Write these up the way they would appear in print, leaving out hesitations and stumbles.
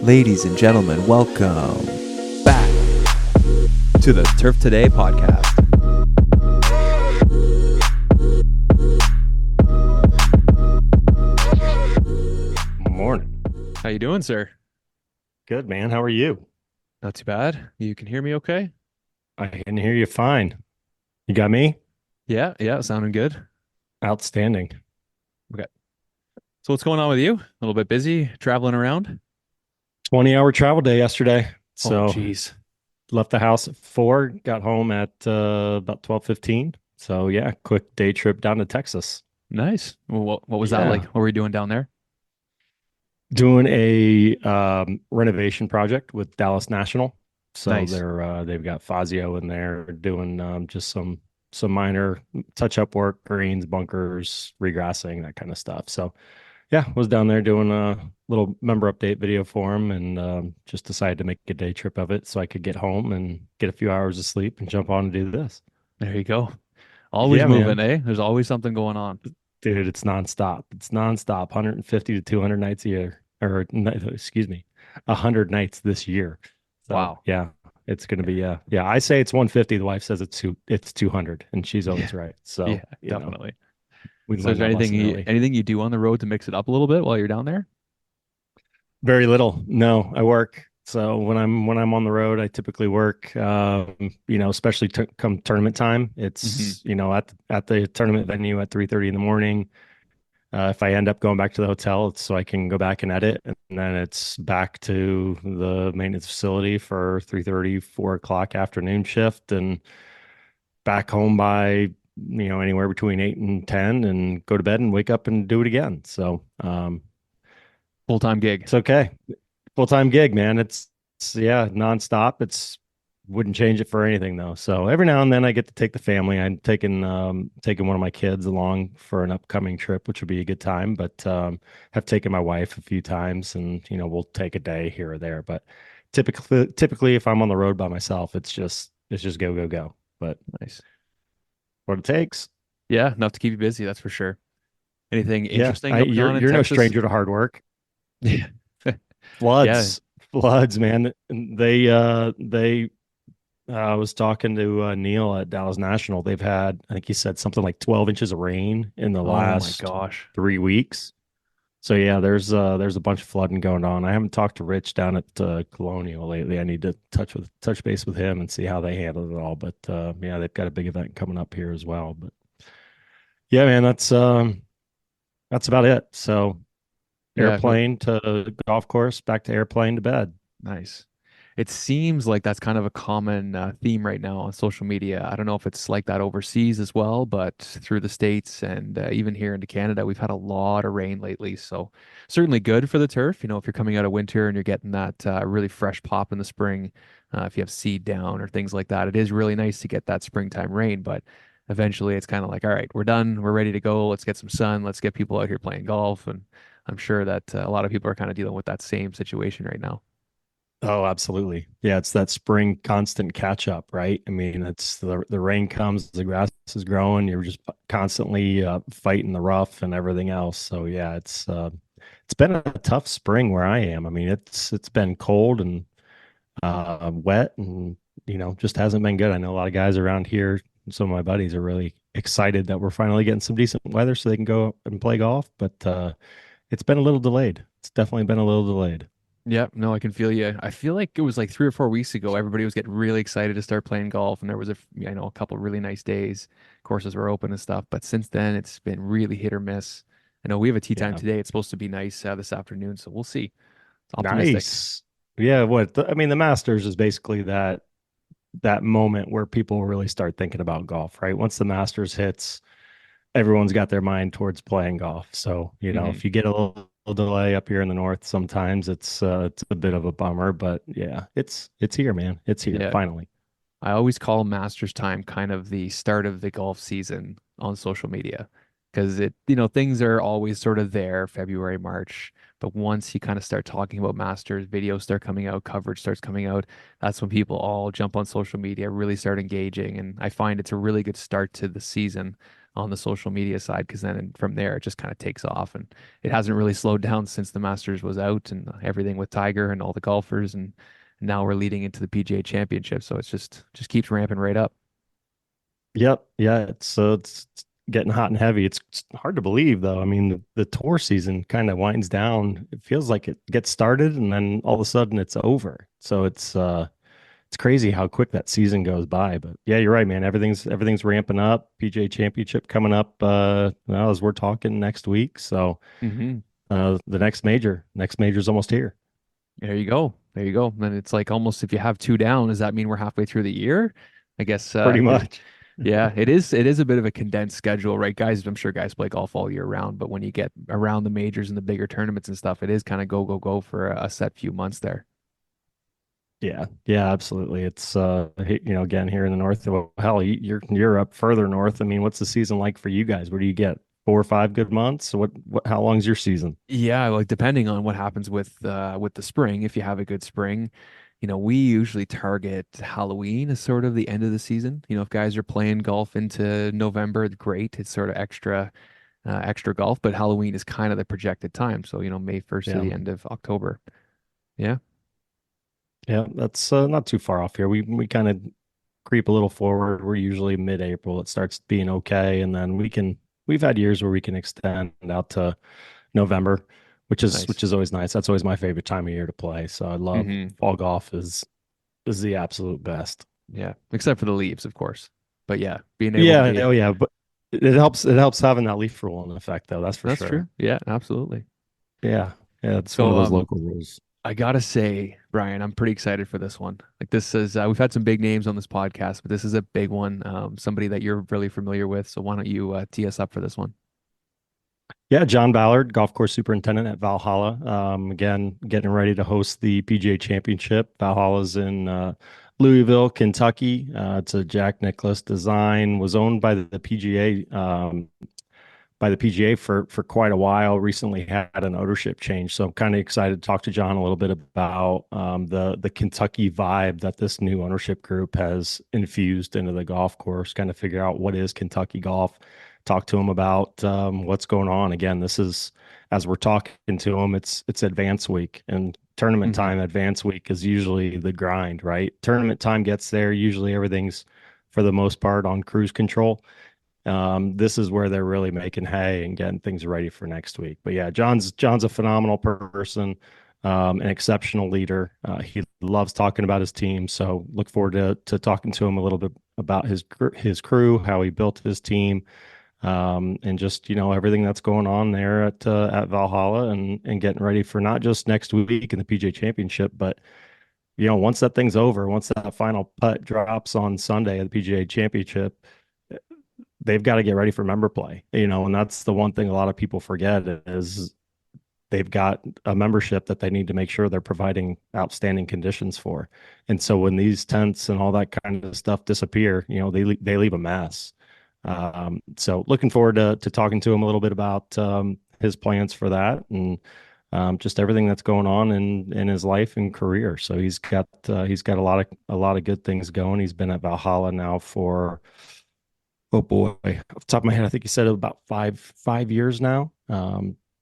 Ladies and gentlemen, welcome back to the Turf Today podcast. Morning. How you doing, sir? Good, man. How are you? Not too bad. You can hear me okay? I can hear you fine. You got me? Yeah, sounding good. Outstanding. Okay. So what's going on with you? A little bit busy traveling around? 20-hour travel day yesterday. Oh, So geez. left the house at 4, got home at about 12:15. So yeah, quick day trip down to Texas. Nice. Well, what was that like? Yeah. What were you doing down there? Doing a renovation project with Dallas National. So Nice. they've got Fazio in there doing just some minor touch-up work, greens, bunkers, regrassing, that kind of stuff. So yeah, was down there doing a little member update video for him and just decided to make a day trip of it so I could get home and get a few hours of sleep and jump on and do this. There you go. Always Yeah, moving, man. eh? There's always something going on. Dude, it's nonstop. It's nonstop, 150 to 200 nights a year, or excuse me, 100 nights this year. So Wow. yeah, it's going to be, yeah, I say it's 150. The wife says it's 200 and she's Yeah. always right. So, Yeah, definitely. we So is learned there that lesson early. anything you do on the road to mix it up a little bit while you're down there? Very little. No, I work. So when I'm on the road, I typically work. Especially come tournament time. Hmm. It's at the tournament venue at 3:30 in the morning. If I end up going back to the hotel, it's so I can go back and edit, and then it's back to the maintenance facility for 3:30, 4 o'clock afternoon shift, and back home by anywhere between 8 and 10, and go to bed and wake up and do it again. So Full-time gig. it's okay. Full-time gig, man. It's yeah, nonstop. It's wouldn't change it for anything though. So every now and then I get to take the family. I'm taking one of my kids along for an upcoming trip, which would be a good time. But have taken my wife a few times, and we'll take a day here or there. But typically, if I'm on the road by myself, it's just go go go. But Nice. what it takes. Yeah, enough to keep you busy, that's for sure. Anything Yeah, interesting going you're on in you're no Texas? stranger to hard work. Yeah. Yeah. Floods, man. They I was talking to Neil at Dallas National. They've had, I think he said something like 12 inches of rain in the Oh my last gosh. 3 weeks. So yeah, there's a bunch of flooding going on. I haven't talked to Rich down at Colonial lately. I need to touch base with him and see how they handled it all. But yeah, they've got a big event coming up here as well. But yeah, man, that's about it. So Yeah, no, airplane to golf course, back to airplane to bed. nice. It seems like that's kind of a common theme right now on social media. I don't know if it's like that overseas as well, but through the States and even here into Canada, we've had a lot of rain lately. So certainly good for the turf. If you're coming out of winter and you're getting that really fresh pop in the spring, if you have seed down or things like that, it is really nice to get that springtime rain. But eventually it's kind of like, all right, we're done. We're ready to go. Let's get some sun. Let's get people out here playing golf. And I'm sure that a lot of people are kind of dealing with that same situation right now. Oh, absolutely. Yeah, it's that spring constant catch up, right? I mean, it's the rain comes, the grass is growing, you're just constantly fighting the rough and everything else. So yeah, it's been a tough spring where I am. I mean, it's been cold and wet and just hasn't been good. I know a lot of guys around here, some of my buddies are really excited that we're finally getting some decent weather so they can go and play golf, but it's been a little delayed. It's definitely been a little delayed. Yeah, no, I can feel you. I feel like it was like 3 or 4 weeks ago, everybody was getting really excited to start playing golf, and there was a couple really nice days. Courses were open and stuff, but since then it's been really hit or miss. I know we have a tea time Yeah. today. It's supposed to be nice this afternoon, so we'll see. It's optimistic. Nice. Yeah, I mean, the Masters is basically that moment where people really start thinking about golf, right? Once the Masters hits, everyone's got their mind towards playing golf. So, Hmm. if you get a little delay up here in the north, sometimes it's a bit of a bummer, but yeah, it's here, man. It's here Yeah, finally. I always call Masters time kind of the start of the golf season on social media because things are always sort of there, February, March. But once you kind of start talking about Masters, videos start coming out, coverage starts coming out, that's when people all jump on social media, really start engaging. And I find it's a really good start to the season on the social media side, because then from there it just kind of takes off, and it hasn't really slowed down since the Masters was out and everything with Tiger and all the golfers, and now we're leading into the PGA Championship, so it's just keeps ramping right up. Yep. Yeah. It's getting hot and heavy. It's hard to believe though. I mean, the tour season kind of winds down. It feels like it gets started and then all of a sudden it's over. So it's crazy how quick that season goes by. But yeah, you're right, man. Everything's ramping up. PGA Championship coming up well, as we're talking next week. So Hmm. the next major's almost here. There you go. There you go. Then it's like almost if you have two down, does that mean we're halfway through the year? I guess Pretty much. yeah, it is a bit of a condensed schedule, right? Guys, I'm sure guys play golf all year round, but when you get around the majors and the bigger tournaments and stuff, it is kind of go, go, go for a set few months there. Yeah, yeah, absolutely. It's again here in the north. Well, hell, you're up further north. I mean, what's the season like for you guys? Where do you get 4 or 5 good months? What how long's your season? Yeah, like depending on what happens with the spring, if you have a good spring, we usually target Halloween as sort of the end of the season. If guys are playing golf into November, great. It's sort of extra golf, but Halloween is kind of the projected time. So, May 1st to Yeah. the end of October. Yeah. Yeah, that's not too far off here. We kind of creep a little forward. We're usually mid-April. It starts being okay, and then we've had years where we can extend out to November, which Nice. is always nice. That's always my favorite time of year to play. So I love Hmm. fall golf is the absolute best. Yeah. Except for the leaves, of course. But yeah, being able to Yeah, be, oh yeah, but it helps having that leaf rule in effect though, that's for that's true. sure. Yeah, absolutely. Yeah. Yeah, it's one of So, those local rules. I gotta say, Brian, I'm pretty excited for this one. Like this is, we've had some big names on this podcast, but this is a big one. Somebody that you're really familiar with. So why don't you tee us up for this one? Yeah, John Ballard, golf course superintendent at Valhalla. Again, getting ready to host the PGA Championship. Valhalla's in Louisville, Kentucky. It's a Jack Nicklaus design. Was owned by the PGA for quite a while. Recently had an ownership change, so I'm kind of excited to talk to John a little bit about the Kentucky vibe that this new ownership group has infused into the golf course. Kind of figure out what is Kentucky golf. Talk to him about what's going on. Again, this is as we're talking to him, it's advance week and tournament Hmm. time. Advance week is usually the grind, right? Tournament time gets there. Usually everything's for the most part on cruise control. This is where they're really making hay and getting things ready for next week. But yeah, John's a phenomenal person, an exceptional leader. He loves talking about his team. So look forward to talking to him a little bit about his crew, how he built his team, and just everything that's going on there at Valhalla and getting ready for not just next week in the PGA Championship, but once that thing's over, once that final putt drops on Sunday at the PGA Championship, they've got to get ready for member play, and that's the one thing a lot of people forget is they've got a membership that they need to make sure they're providing outstanding conditions for. And so when these tents and all that kind of stuff disappear, they leave a mess. So looking forward to talking to him a little bit about his plans for that and just everything that's going on in his life and career. So he's got a lot of good things going. He's been at Valhalla now for oh boy, off the top of my head, I think you said about five years now.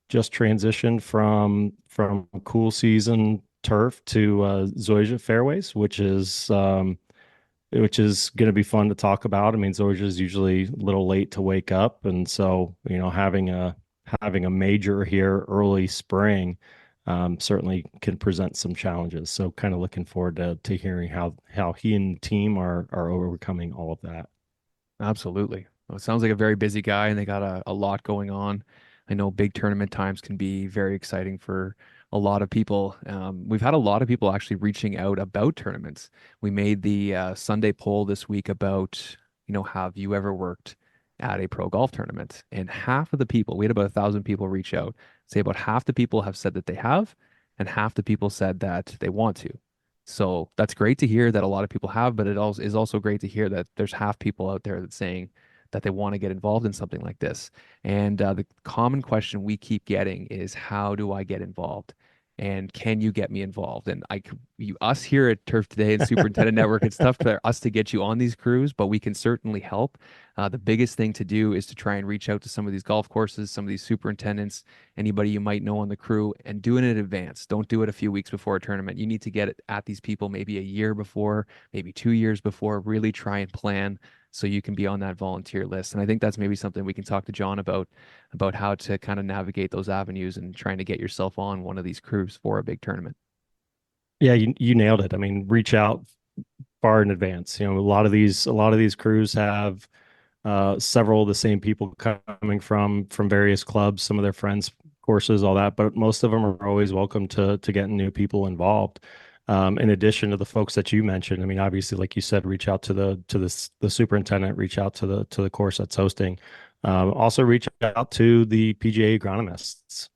Just transitioned from cool season turf to Zoysia fairways, which is going to be fun to talk about. I mean, Zoysia is usually a little late to wake up, and so having a major here early spring certainly can present some challenges. So, kind of looking forward to hearing how he and the team are overcoming all of that. Absolutely. Well, it sounds like a very busy guy, and they got a lot going on. I know big tournament times can be very exciting for a lot of people. We've had a lot of people actually reaching out about tournaments. We made the Sunday poll this week about, have you ever worked at a pro golf tournament? And half of the people, we had about 1,000 people reach out, say about half the people have said that they have, and half the people said that they want to. So that's great to hear that a lot of people have, but it also is also great to hear that there's half people out there that's saying that they want to get involved in something like this. And the common question we keep getting is, how do I get involved? And can you get me involved? And us here at Turf Today and Superintendent Network, it's tough for us to get you on these crews, but we can certainly help. The biggest thing to do is to try and reach out to some of these golf courses, some of these superintendents, anybody you might know on the crew, and do it in advance. Don't do it a few weeks before a tournament. You need to get it at these people maybe a year before, maybe 2 years before. Really try and plan so you can be on that volunteer list. And I think that's maybe something we can talk to John about how to kind of navigate those avenues and trying to get yourself on one of these crews for a big tournament. Yeah, you nailed it. I mean, reach out far in advance. You know, a lot of these crews have several of the same people coming from various clubs, some of their friends, courses, all that. But most of them are always welcome to getting new people involved. In addition to the folks that you mentioned, I mean, obviously, like you said, reach out to the superintendent, reach out to the course that's hosting. Also, reach out to the PGA agronomists.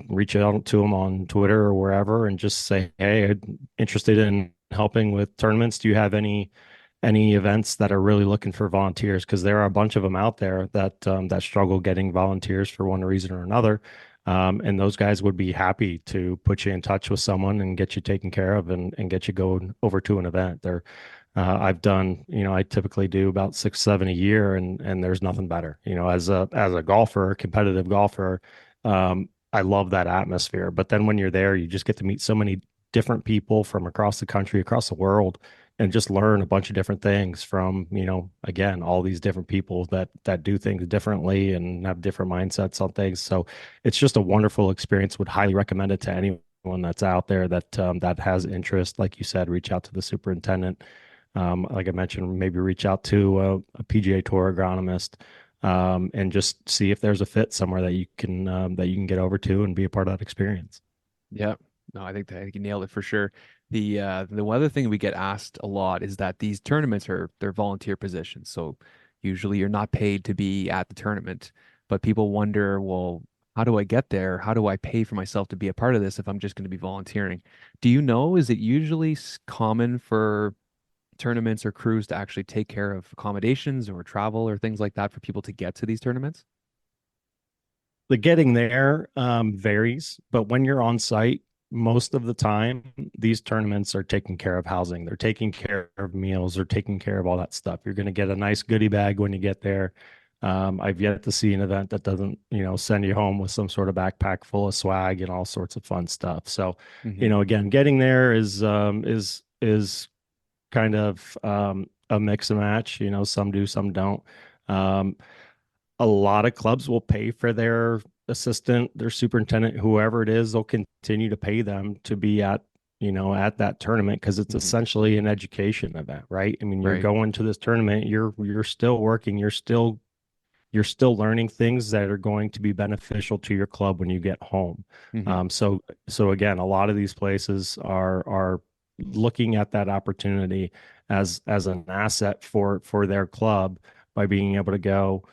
Reach out to them on Twitter or wherever, and just say, "Hey, I'm interested in helping with tournaments. Do you have any events that are really looking for volunteers?" Because there are a bunch of them out there that struggle getting volunteers for one reason or another. And those guys would be happy to put you in touch with someone and get you taken care of and get you going over to an event. I typically do about 6, 7 a year, and there's nothing better. As a golfer, a competitive golfer, I love that atmosphere. But then when you're there, you just get to meet so many different people from across the country, across the world, and just learn a bunch of different things from, again, all these different people that do things differently and have different mindsets on things. So it's just a wonderful experience. Would highly recommend it to anyone that's out there that has interest. Like you said, reach out to the superintendent. Like I mentioned, maybe reach out to a PGA Tour agronomist, and just see if there's a fit somewhere that you can get over to and be a part of that experience. Yeah. No, I think you nailed it for sure. The one other thing we get asked a lot is that these tournaments they're volunteer positions. So usually you're not paid to be at the tournament, but people wonder, well, how do I get there? How do I pay for myself to be a part of this if I'm just going to be volunteering? Do you know, is it usually common for tournaments or crews to actually take care of accommodations or travel or things like that for people to get to these tournaments? The getting there varies, but when you're on site, most of the time, these tournaments are taking care of housing. They're taking care of meals. They're taking care of all that stuff. You're going to get a nice goodie bag when you get there. I've yet to see an event that doesn't, send you home with some sort of backpack full of swag and all sorts of fun stuff. So, Hmm. again, getting there is kind of a mix and match. Some do, some don't. Um, a lot of clubs will pay for their assistant, their superintendent, whoever it is, they'll continue to pay them to be at that tournament, because it's Hmm. essentially an education event, right? I mean, you're Right. going to this tournament, you're still working, you're still learning things that are going to be beneficial to your club when you get home. Hmm. So again, a lot of these places are looking at that opportunity as an asset for their club, by being able to go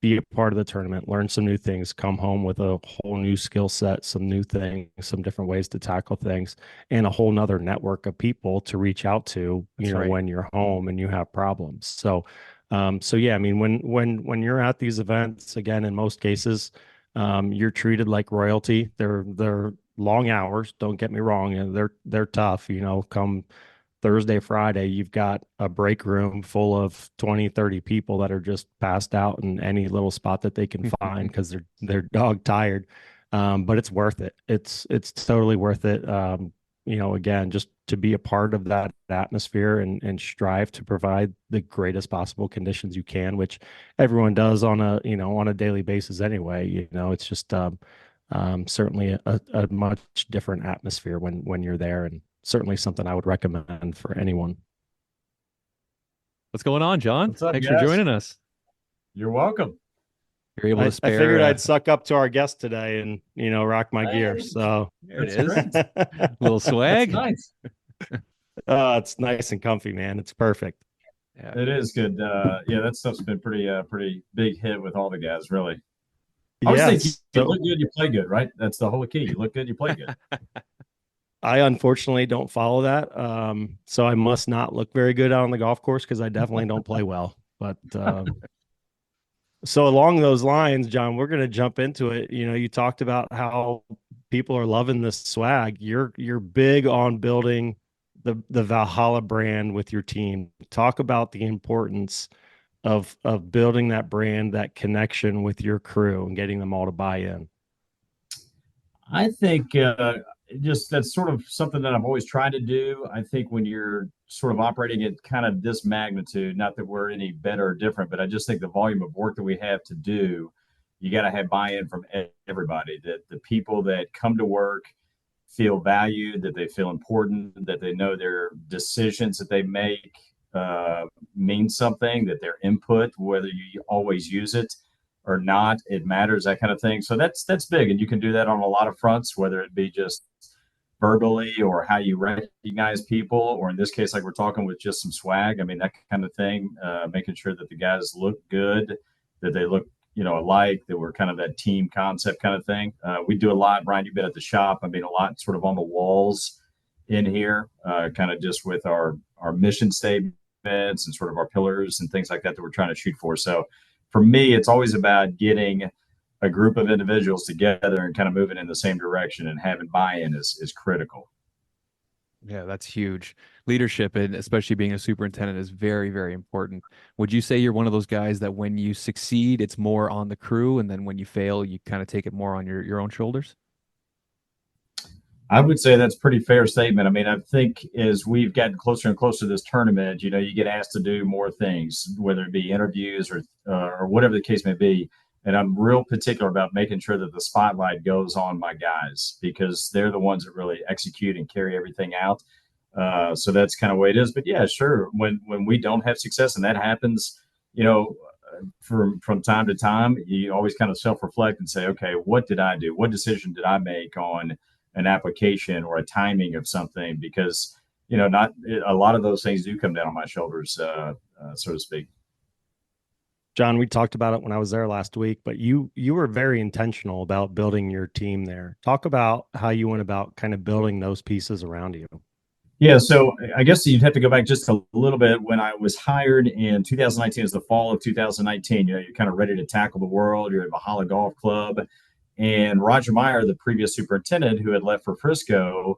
be a part of the tournament, learn some new things, come home with a whole new skill set, some new things, some different ways to tackle things, and a whole nother network of people to reach out to, That's right. when you're home and you have problems. So yeah, I mean, when you're at these events, again, in most cases, you're treated like royalty. They're long hours. Don't get me wrong, and they're tough. Come Thursday, Friday, you've got a break room full of 20, 30 people that are just passed out in any little spot that they can find because they're dog tired. But it's worth it. It's totally worth it. Again, just to be a part of that atmosphere and strive to provide the greatest possible conditions you can, which everyone does on a daily basis anyway. It's just certainly a much different atmosphere when you're there, and certainly something I would recommend for anyone. What's going on, John? What's up, Thanks for guys? joining us. You're welcome. You're able to I spare. figured I'd suck up to our guest today and rock my gear. Hey, So There it that's is. great. A little That's swag. nice. it's nice and comfy, man. It's perfect. Yeah. It is good. Yeah, that stuff's been pretty big hit with all the guys, really. I always think Yes. you So look good, you play good, right? That's the whole key. You look good, you play good. I unfortunately don't follow that. So I must not look very good out on the golf course, because I definitely don't play well. But so along those lines, John, we're going to jump into it. You talked about how people are loving this swag. You're big on building the Valhalla brand with your team. Talk about the importance of building that brand, that connection with your crew, and getting them all to buy in. I think just that's sort of something that I've always tried to do. I think when you're sort of operating at kind of this magnitude, not that we're any better or different, but I just think the volume of work that we have to do, you got to have buy-in from everybody. That the people that come to work feel valued, that they feel important, that they know their decisions that they make mean something, that their input, whether you always use it or not, it matters, that kind of thing. So that's big, and you can do that on a lot of fronts, whether it be just verbally or how you recognize people, or in this case, like we're talking with just some swag. I mean, that kind of thing, making sure that the guys look good, that they look, alike, that we're kind of that team concept kind of thing. We do a lot, Brian, you've been at the shop. I mean, a lot sort of on the walls in here, kind of just with our mission statements and sort of our pillars and things like that we're trying to shoot for. So for me, it's always about getting a group of individuals together and kind of moving in the same direction, and having buy-in is critical. Yeah, that's huge. Leadership, and especially being a superintendent, is very, very important. Would you say you're one of those guys that when you succeed, it's more on the crew, and then when you fail, you kind of take it more on your own shoulders? I would say that's a pretty fair statement. I mean, I think as we've gotten closer and closer to this tournament, you get asked to do more things, whether it be interviews or whatever the case may be. And I'm real particular about making sure that the spotlight goes on my guys, because they're the ones that really execute and carry everything out. So that's kind of the way it is. But yeah, sure. When we don't have success, and that happens, from time to time, you always kind of self-reflect and say, okay, what did I do? What decision did I make on an application or a timing of something? Because, not a lot of those things do come down on my shoulders, so to speak. John, we talked about it when I was there last week, but you were very intentional about building your team there. Talk about how you went about kind of building those pieces around you. Yeah, so I guess you'd have to go back just a little bit. When I was hired in 2019, as the fall of 2019, you're kind of ready to tackle the world. You're at Valhalla Golf Club, and Roger Meyer, the previous superintendent who had left for Frisco,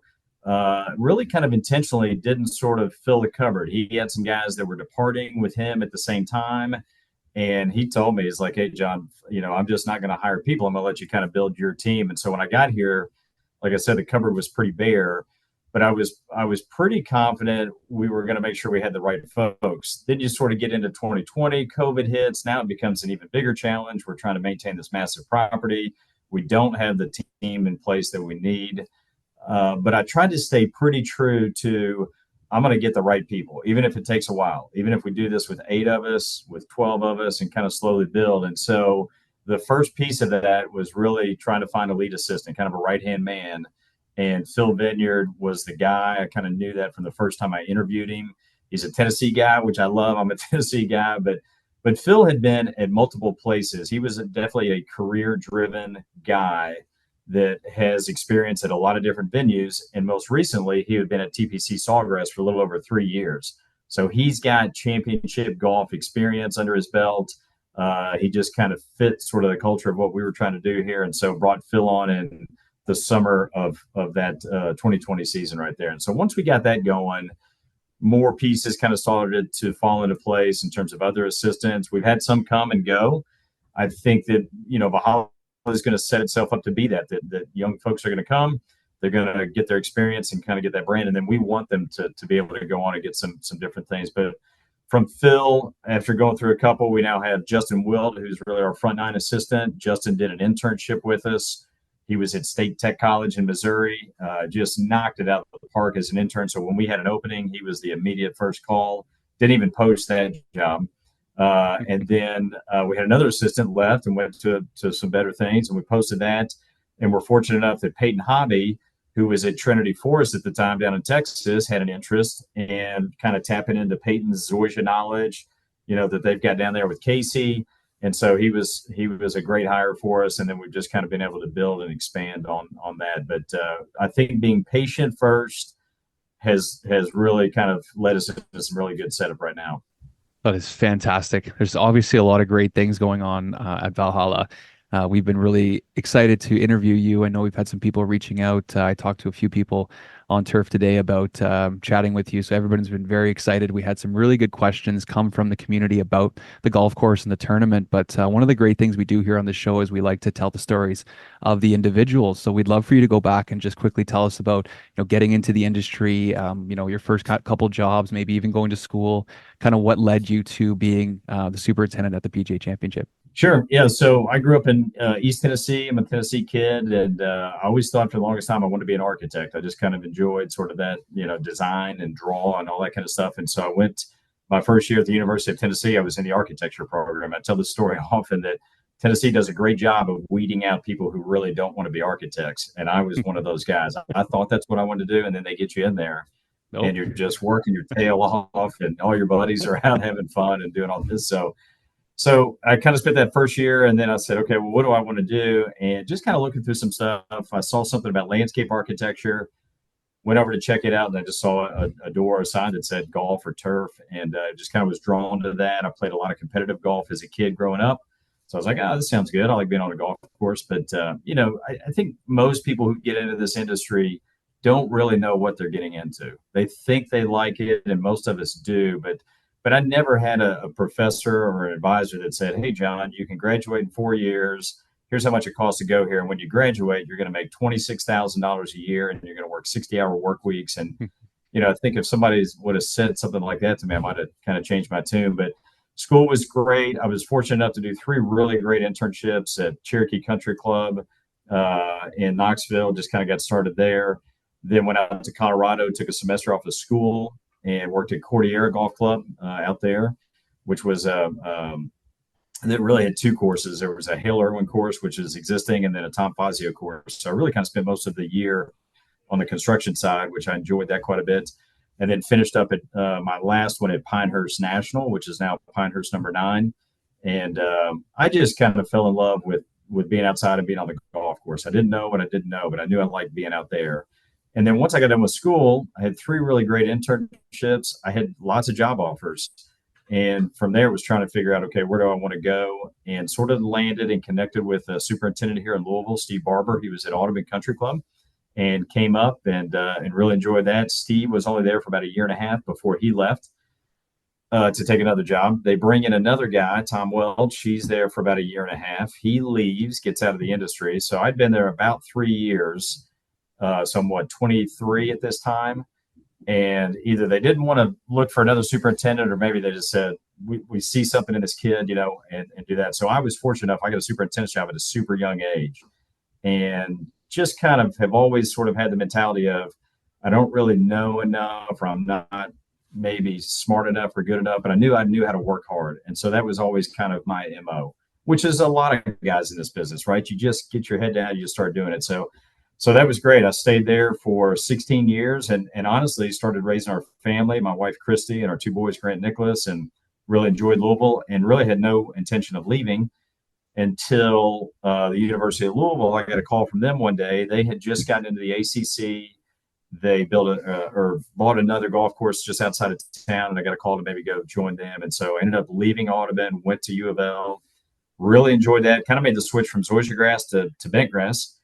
really kind of intentionally didn't sort of fill the cupboard. He had some guys that were departing with him at the same time. And he told me, he's like, hey, John, I'm just not going to hire people. I'm going to let you kind of build your team. And so when I got here, like I said, the cupboard was pretty bare, but I was pretty confident we were going to make sure we had the right folks. Then you sort of get into 2020, COVID hits. Now it becomes an even bigger challenge. We're trying to maintain this massive property. We don't have the team in place that we need. But I tried to stay pretty true to, I'm going to get the right people, even if it takes a while, even if we do this with 8 of us, with 12 of us, and kind of slowly build. And so the first piece of that was really trying to find a lead assistant, kind of a right-hand man. And Phil Vineyard was the guy. I kind of knew that from the first time I interviewed him. He's a Tennessee guy, which I love. I'm a Tennessee guy, but Phil had been at multiple places. He was definitely a career-driven guy that has experience at a lot of different venues. And most recently, he had been at TPC Sawgrass for a little over 3 years. So he's got championship golf experience under his belt. He just kind of fits sort of the culture of what we were trying to do here. And so brought Phil on in the summer of that 2020 season right there. And so once we got that going, more pieces kind of started to fall into place in terms of other assistants. We've had some come and go. I think that, Valhalla is going to set itself up to be that young folks are going to come, they're going to get their experience and kind of get that brand. And then we want them to be able to go on and get some different things. But from Phil, after going through a couple, we now have Justin Wild, who's really our front nine assistant. Justin did an internship with us. He was at State Tech College in Missouri, just knocked it out of the park as an intern. So when we had an opening, he was the immediate first call. Didn't even post that job. And then we had another assistant left and went to some better things, and we posted that. And we're fortunate enough that Peyton Hobby, who was at Trinity Forest at the time down in Texas, had an interest, and kind of tapping into Peyton's Zoysia knowledge, that they've got down there with Casey. And so he was a great hire for us. And then we've just kind of been able to build and expand on that. But I think being patient first has really kind of led us into some really good setup right now. That is fantastic. There's obviously a lot of great things going on at Valhalla. We've been really excited to interview you. I know we've had some people reaching out. I talked to a few people on Turf today about chatting with you. So everybody's been very excited. We had some really good questions come from the community about the golf course and the tournament. But one of the great things we do here on the show is we like to tell the stories of the individuals. So we'd love for you to go back and just quickly tell us about, getting into the industry, your first couple jobs, maybe even going to school, kind of what led you to being the superintendent at the PGA Championship. Sure. Yeah. So I grew up in East Tennessee. I'm a Tennessee kid, and I always thought for the longest time I wanted to be an architect. I just kind of enjoyed sort of that, design and draw and all that kind of stuff. And so I went my first year at the University of Tennessee. I was in the architecture program. I tell this story often that Tennessee does a great job of weeding out people who really don't want to be architects. And I was one of those guys. I thought that's what I wanted to do, and then they get you in there, Nope. and you're just working your tail off, and all your buddies are out having fun and doing all this. So I kind of spent that first year, and then I said, okay, well, what do I want to do? And just kind of looking through some stuff, I saw something about landscape architecture, went over to check it out, and I just saw a door, a sign that said golf or turf, and just kind of was drawn to that. I played a lot of competitive golf as a kid growing up. So I was like, oh, this sounds good. I like being on a golf course. But, I think most people who get into this industry don't really know what they're getting into. They think they like it, and most of us do, but I never had a professor or an advisor that said, hey, John, you can graduate in 4 years. Here's how much it costs to go here. And when you graduate, you're going to make $26,000 a year, and you're going to work 60-hour work weeks. And, I think if somebody would have said something like that to me, I might have kind of changed my tune. But school was great. I was fortunate enough to do 3 really great internships at Cherokee Country Club in Knoxville, just kind of got started there. Then went out to Colorado, took a semester off of school, and worked at Cordillera Golf Club out there, which was that really had 2 courses. There was a Hale Irwin course, which is existing, and then a Tom Fazio course. So I really kind of spent most of the year on the construction side, which I enjoyed that quite a bit. And then finished up at my last one at Pinehurst National, which is now Pinehurst number 9. And I just kind of fell in love with being outside and being on the golf course. I didn't know what I didn't know, but I knew I liked being out there. And then once I got done with school, I had 3 really great internships. I had lots of job offers. And from there, it was trying to figure out, okay, where do I want to go? And sort of landed and connected with a superintendent here in Louisville, Steve Barber. He was at Audubon Country Club and came up and really enjoyed that. Steve was only there for about a year and a half before he left to take another job. They bring in another guy, Tom Welch. He's there for about a year and a half. He leaves, gets out of the industry. So I'd been there about 3 years. So I'm 23 at this time, and either they didn't want to look for another superintendent, or maybe they just said, we see something in this kid, and do that. So I was fortunate enough. I got a superintendent's job at a super young age, and just kind of have always sort of had the mentality of, I don't really know enough, or I'm not maybe smart enough or good enough, but I knew how to work hard. And so that was always kind of my MO, which is a lot of guys in this business, right? You just get your head down, you just start doing it. So that was great. I stayed there for 16 years and honestly started raising our family, my wife, Christy, and our 2 boys, Grant and Nicholas, and really enjoyed Louisville and really had no intention of leaving until the University of Louisville. I got a call from them one day. They had just gotten into the ACC. They built or bought another golf course just outside of town, and I got a call to maybe go join them. And so I ended up leaving Audubon, went to U of L, really enjoyed that, kind of made the switch from zoysia grass to bentgrass,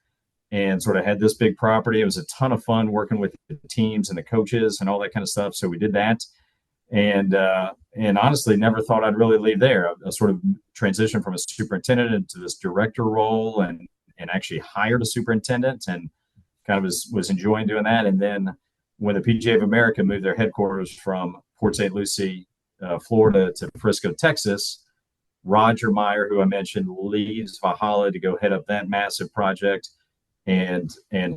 and sort of had this big property. It was a ton of fun working with the teams and the coaches and all that kind of stuff. So we did that. And honestly, never thought I'd really leave there. I sort of transitioned from a superintendent into this director role and actually hired a superintendent and kind of was enjoying doing that. And then when the PGA of America moved their headquarters from Port St. Lucie, Florida to Frisco, Texas, Roger Meyer, who I mentioned, leaves Valhalla to go head up that massive project. And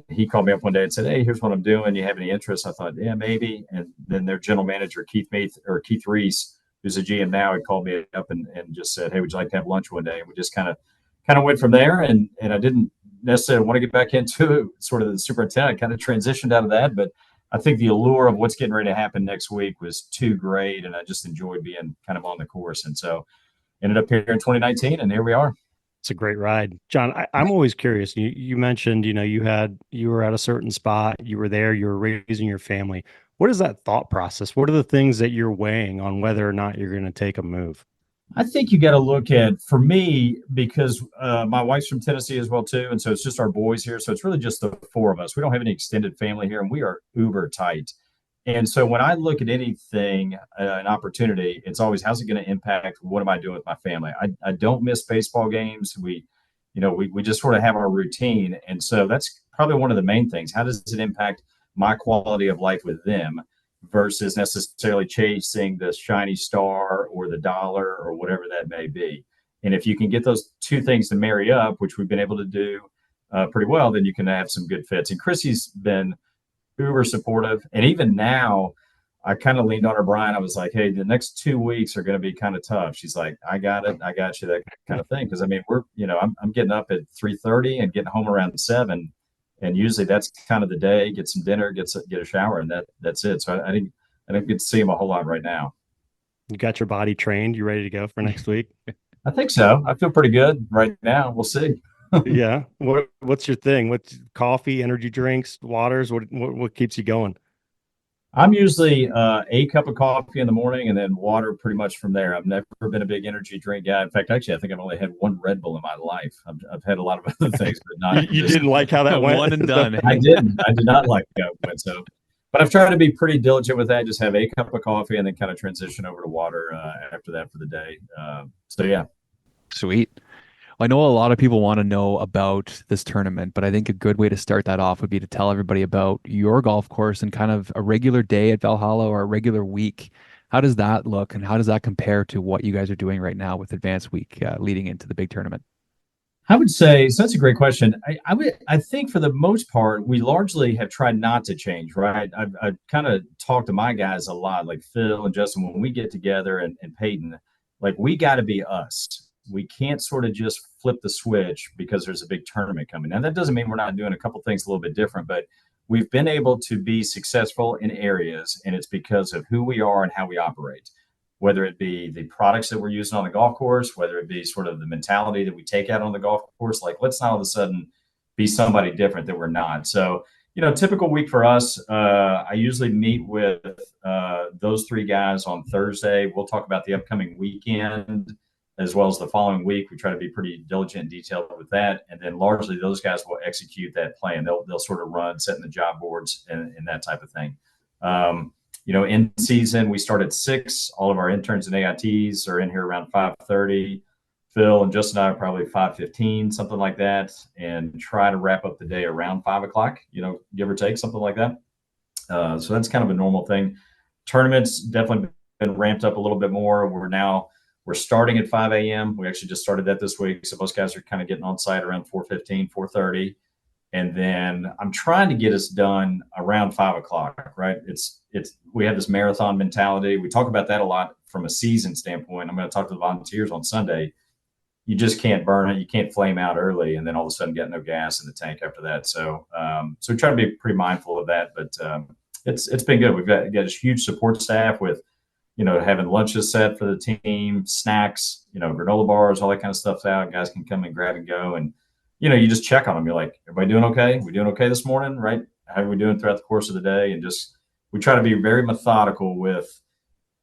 he called me up one day and said, hey, here's what I'm doing. You have any interest? I thought, yeah, maybe. And then their general manager, Keith Reese, who's a GM now, had called me up and just said, hey, would you like to have lunch one day? And we just kind of went from there. And I didn't necessarily want to get back into sort of the superintendent. I kind of transitioned out of that. But I think the allure of what's getting ready to happen next week was too great. And I just enjoyed being kind of on the course. And so ended up here in 2019, and here we are. It's a great ride. John, I'm always curious. You mentioned, you were at a certain spot, you were there, you were raising your family. What is that thought process? What are the things that you're weighing on whether or not you're going to take a move? I think you got to look at, for me, because my wife's from Tennessee as well too, and so it's just our boys here. So it's really just the four of us. We don't have any extended family here, and we are uber tight. And so when I look at anything, an opportunity, it's always how's it going to impact? What am I doing with my family? I don't miss baseball games. We just sort of have our routine, and so that's probably one of the main things. How does it impact my quality of life with them? Versus necessarily chasing the shiny star or the dollar or whatever that may be. And if you can get those two things to marry up, which we've been able to do pretty well, then you can have some good fits. And Chrissy's been uber supportive. And even now, I kind of leaned on her, Brian. I was like, hey, the next 2 weeks are going to be kind of tough. She's like, I got it. I got you, that kind of thing. Because I mean, I'm getting up at 3:30 and getting home around 7. And usually that's kind of the day. Get some dinner, get a shower, and that's it. So I didn't get to see him a whole lot right now. You got your body trained? You ready to go for next week? I think so. I feel pretty good right now. We'll see. Yeah. What's your thing? What's coffee, energy drinks, waters? What keeps you going? I'm usually a cup of coffee in the morning and then water pretty much from there. I've never been a big energy drink guy. In fact, actually, I think I've only had one Red Bull in my life. I've had a lot of other things, but not. You didn't like how that went? One and done. I didn't. I did not like how it went. So, but I've tried to be pretty diligent with that. Just have a cup of coffee and then kind of transition over to water after that for the day. So yeah. Sweet. I know a lot of people want to know about this tournament, but I think a good way to start that off would be to tell everybody about your golf course and kind of a regular day at Valhalla or a regular week. How does that look and how does that compare to what you guys are doing right now with Advanced Week leading into the big tournament? I would say, so that's a great question. I think for the most part, we largely have tried not to change, right? I've kind of talked to my guys a lot, like Phil and Justin, when we get together and Peyton, like we got to be us. We can't sort of just flip the switch because there's a big tournament coming. Now, that doesn't mean we're not doing a couple things a little bit different, but we've been able to be successful in areas, and it's because of who we are and how we operate, whether it be the products that we're using on the golf course, whether it be sort of the mentality that we take out on the golf course. Like, let's not all of a sudden be somebody different that we're not. So, typical week for us, I usually meet with those three guys on Thursday. We'll talk about the upcoming weekend as well as the following week. We try to be pretty diligent and detailed with that. And then largely those guys will execute that plan. They'll sort of run, setting the job boards and that type of thing. In season, we start at 6. All of our interns and AITs are in here around 5:30. Phil and Justin and I are probably 5:15, something like that, and try to wrap up the day around 5 o'clock, give or take, something like that. So that's kind of a normal thing. Tournaments definitely been ramped up a little bit more. We're starting at 5 a.m. We actually just started that this week. So most guys are kind of getting on site around 4:15, 4:30. And then I'm trying to get us done around 5 o'clock, right? We have this marathon mentality. We talk about that a lot from a season standpoint. I'm going to talk to the volunteers on Sunday. You just can't burn it. You can't flame out early and then all of a sudden get no gas in the tank after that. So we try to be pretty mindful of that, but it's been good. We've got this huge support staff with, having lunches set for the team, snacks, granola bars, all that kind of stuff's out. Guys can come and grab and go. And, you just check on them. You're like, everybody doing okay? We doing okay this morning, right? How are we doing throughout the course of the day? And we try to be very methodical with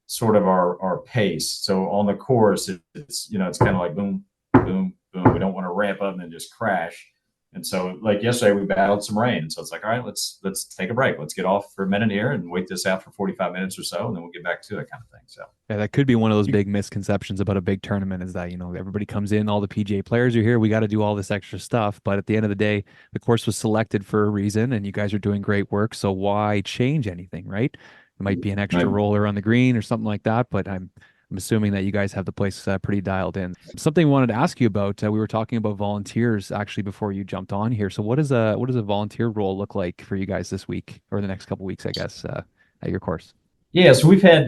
sort of our pace. So on the course, it's kind of like boom, boom, boom. We don't want to ramp up and then just crash. And so, like yesterday, we battled some rain. So it's like, all right, let's take a break. Let's get off for a minute here and wait this out for 45 minutes or so, and then we'll get back to it, kind of thing. So yeah, that could be one of those big misconceptions about a big tournament is that, everybody comes in, all the PGA players are here. We got to do all this extra stuff. But at the end of the day, the course was selected for a reason, and you guys are doing great work. So why change anything, right? It might be an extra roller on the green or something like that, but I'm assuming that you guys have the place pretty dialed in. Something I wanted to ask you about, we were talking about volunteers actually before you jumped on here. So what does a volunteer role look like for you guys this week or the next couple of weeks, I guess, at your course? Yeah, so we've had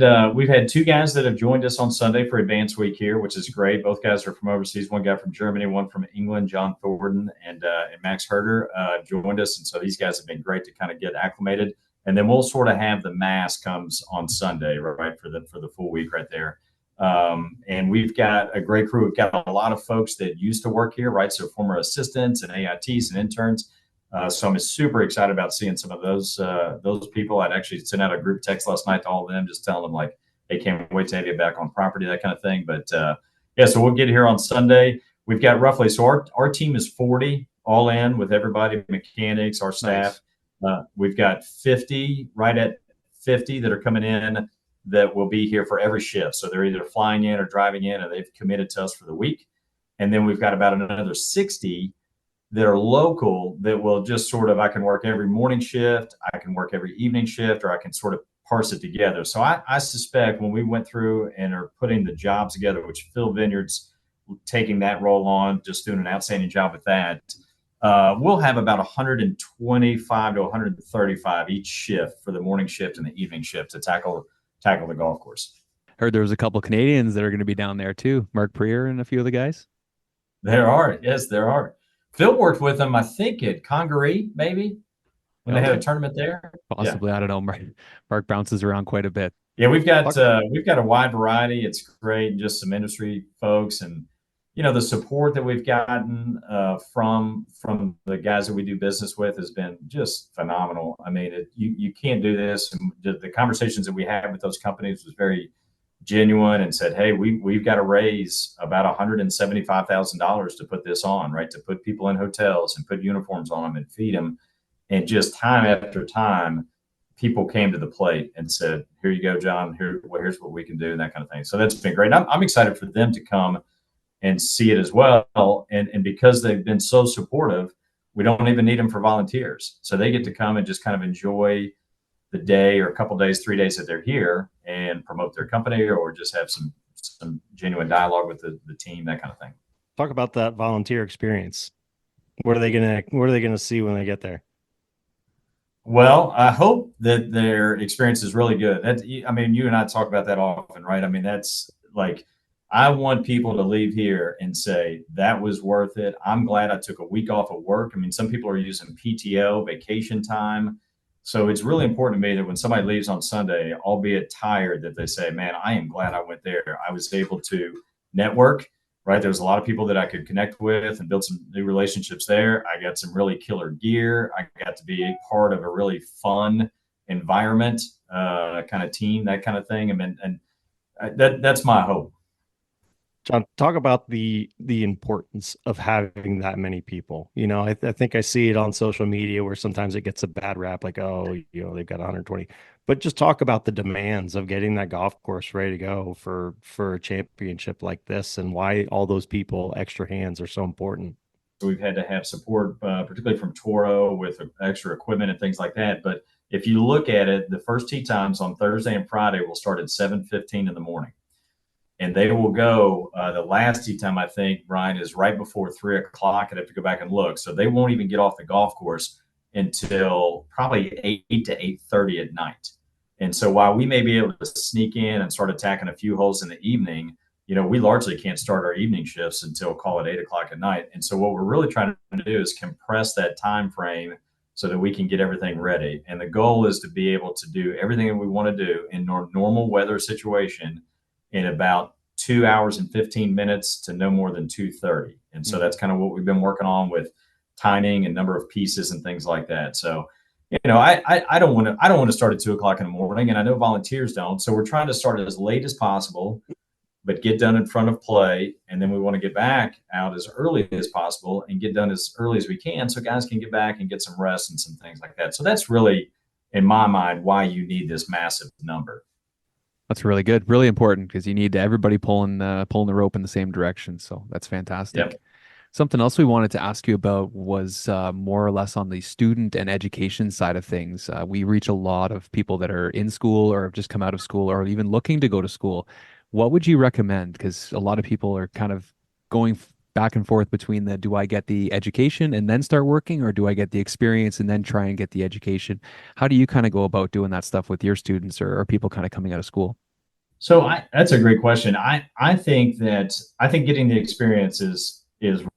2 guys that have joined us on Sunday for Advanced Week here, which is great. Both guys are from overseas. One guy from Germany, one from England, John Thornton and Max Herder joined us. And so these guys have been great to kind of get acclimated. And then we'll sort of have the mass comes on Sunday, right, for the full week right there. And we've got a great crew. We've got a lot of folks that used to work here, right? So former assistants and AITs and interns. So I'm super excited about seeing some of those people. I'd actually sent out a group text last night to all of them, just telling them like, hey, can't wait to have you back on property, that kind of thing. But yeah, so we'll get here on Sunday. We've got roughly, so our team is 40 all in with everybody, mechanics, our staff. Nice. We've got 50, right at 50 that are coming in that will be here for every shift. So they're either flying in or driving in, and they've committed to us for the week. And then we've got about another 60 that are local that will just sort of, I can work every morning shift, I can work every evening shift, or I can sort of parse it together. So I suspect when we went through and are putting the jobs together, which Phil Vineyard's taking that role on, just doing an outstanding job with that, we'll have about 125 to 135 each shift for the morning shift and the evening shift to tackle the golf course. Heard there was a couple Canadians that are going to be down there too. Mark Prier and a few of the guys. There are. Yes, there are. Phil worked with them, I think, at Congaree, maybe, when they had a tournament there. Possibly. Yeah. I don't know. Mark bounces around quite a bit. Yeah, we've got a wide variety. It's great. Just some industry folks, and the support that we've gotten from the guys that we do business with has been just phenomenal. I mean, you can't do this. And the conversations that we had with those companies was very genuine, and said, hey, we've got to raise about $175,000 to put this on, right? To put people in hotels and put uniforms on them and feed them. And just time after time, people came to the plate and said, here you go, John, here's what we can do, and that kind of thing. So that's been great. I'm excited for them to come and see it as well. And because they've been so supportive, we don't even need them for volunteers. So they get to come and just kind of enjoy the day or a couple days, 3 days that they're here, and promote their company, or just have some genuine dialogue with the team, that kind of thing. Talk about that volunteer experience. What are they gonna see when they get there? Well, I hope that their experience is really good. I mean, you and I talk about that often, right? I mean, that's like, I want people to leave here and say, that was worth it. I'm glad I took a week off of work. I mean, some people are using PTO, vacation time. So it's really important to me that when somebody leaves on Sunday, albeit tired, that they say, man, I am glad I went there. I was able to network, right? There's a lot of people that I could connect with and build some new relationships there. I got some really killer gear. I got to be a part of a really fun environment, kind of team, that kind of thing. I mean, and that's my hope. John, talk about the importance of having that many people. I think I see it on social media where sometimes it gets a bad rap, like, oh, they've got 120. But just talk about the demands of getting that golf course ready to go for a championship like this, and why all those people, extra hands, are so important. So we've had to have support, particularly from Toro, with extra equipment and things like that. But if you look at it, the first tee times on Thursday and Friday will start at 7:15 in the morning. And they will go, the last tee time, I think, Brian, is right before 3 o'clock. I'd have to go back and look. So they won't even get off the golf course until probably 8 to 8:30 at night. And so while we may be able to sneak in and start attacking a few holes in the evening, we largely can't start our evening shifts until, call it, 8 o'clock at night. And so what we're really trying to do is compress that time frame so that we can get everything ready. And the goal is to be able to do everything that we want to do in normal weather situation in about 2 hours and 15 minutes to no more than 2:30. And so that's kind of what we've been working on with timing and number of pieces and things like that. So, I don't want to start at 2 o'clock in the morning, and I know volunteers don't. So we're trying to start as late as possible, but get done in front of play. And then we want to get back out as early as possible and get done as early as we can, so guys can get back and get some rest and some things like that. So that's really, in my mind, why you need this massive number. That's really good. Really important, because you need everybody pulling the rope in the same direction. So that's fantastic. Yep. Something else we wanted to ask you about was more or less on the student and education side of things. We reach a lot of people that are in school or have just come out of school or even looking to go to school. What would you recommend? Because a lot of people are kind of going back and forth between do I get the education and then start working, or do I get the experience and then try and get the education? How do you kind of go about doing that stuff with your students or people kind of coming out of school? So that's a great question. I think getting the experience is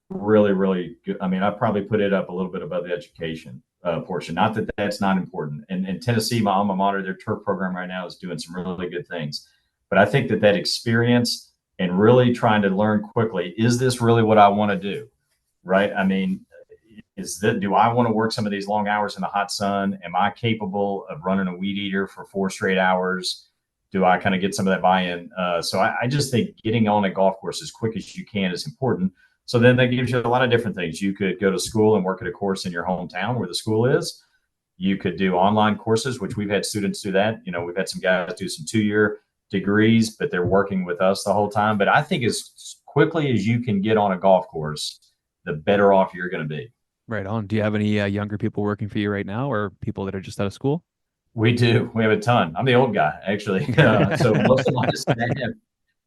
really, really good. I mean, I probably put it up a little bit above the education portion. Not that that's not important. And in Tennessee, my alma mater, their turf program right now is doing some really good things. But I think that experience and really trying to learn quickly, is this really what I want to do? Right? I mean, do I want to work some of these long hours in the hot sun? Am I capable of running a weed eater for 4 straight hours? do I kind of get some of that buy-in? So I just think getting on a golf course as quick as you can is important. So then that gives you a lot of different things. You could go to school and work at a course in your hometown where the school is. You could do online courses, which we've had students do that. We've had some guys do some 2-year degrees, but they're working with us the whole time. But I think as quickly as you can get on a golf course, the better off you're going to be. Right on. Do you have any younger people working for you right now, or people that are just out of school? We do. We have a ton. I'm the old guy, actually. So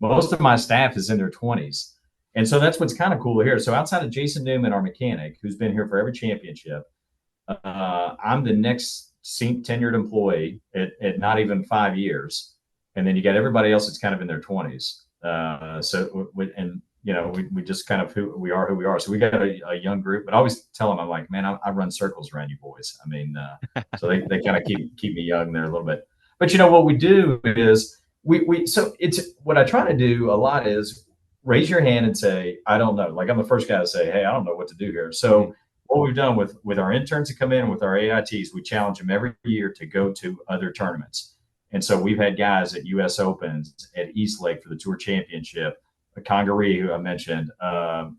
most of my staff is in their 20s. And so that's what's kind of cool here. So outside of Jason Newman, our mechanic, who's been here for every championship, I'm the next tenured employee at not even 5 years. And then you got everybody else that's kind of in their 20s. We just kind of who we are. So we got a young group, but I always tell them, I'm like, man, I run circles around you boys. I mean, so they kind of keep me young there a little bit. But what we do is so it's what I try to do a lot is raise your hand and say, I don't know. Like I'm the first guy to say, hey, I don't know what to do here. So what we've done with our interns that come in with our AITs, we challenge them every year to go to other tournaments. And so we've had guys at US Opens, at East Lake for the Tour Championship, Congaree, who I mentioned,